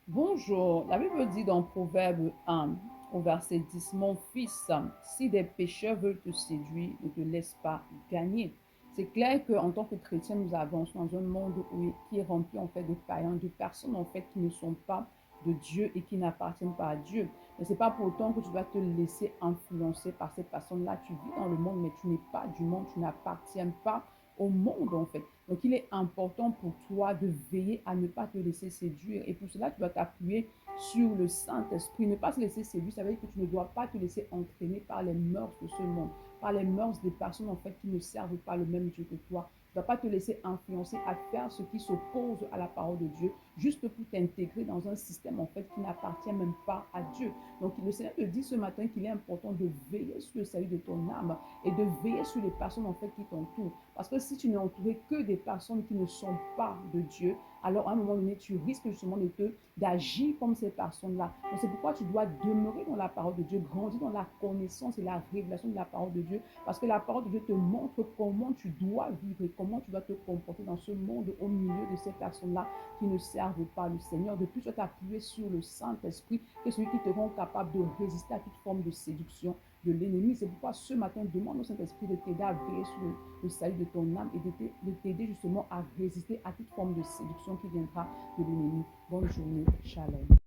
Bonjour, la Bible dit dans Proverbe 1, au verset 10, mon fils, si des pécheurs veulent te séduire, ne te laisse pas gagner. C'est clair qu'en tant que chrétien, nous avançons dans un monde qui est rempli en fait de païens, de personnes en fait qui ne sont pas de Dieu et qui n'appartiennent pas à Dieu. Mais c'est pas pour autant que tu dois te laisser influencer par ces personnes-là. Tu vis dans le monde, mais tu n'es pas du monde, tu n'appartiens pas au monde en fait. Donc il est important pour toi de veiller à ne pas te laisser séduire. Et pour cela, tu dois t'appuyer sur le Saint-Esprit. Ne pas se laisser séduire, ça veut dire que tu ne dois pas te laisser entraîner par les mœurs de ce monde, par les mœurs des personnes en fait qui ne servent pas le même Dieu que toi. Tu ne dois pas te laisser influencer à faire ce qui s'oppose à la parole de Dieu, juste pour t'intégrer dans un système en fait qui n'appartient même pas à Dieu. Donc le Seigneur te dit ce matin qu'il est important de veiller sur le salut de ton âme et de veiller sur les personnes en fait qui t'entourent. Parce que si tu n'es entouré que des personnes qui ne sont pas de Dieu, alors à un moment donné, tu risques justement d'agir comme ces personnes-là. Donc c'est pourquoi tu dois demeurer dans la parole de Dieu, grandir dans la connaissance et la révélation de la parole de Dieu, parce que la parole de Dieu te montre comment tu dois vivre et comment tu dois te comporter dans ce monde au milieu de ces personnes-là qui ne servent pas le Seigneur. De plus, tu dois t'appuyer sur le Saint-Esprit, qui est celui qui te rend capable de résister à toute forme de séduction de l'ennemi. C'est pourquoi ce matin, demande au Saint-Esprit de t'aider à veiller sur le salut de ton âme et de t'aider justement à résister à toute forme de séduction qui viendra de l'ennemi. Bonne journée, shalom.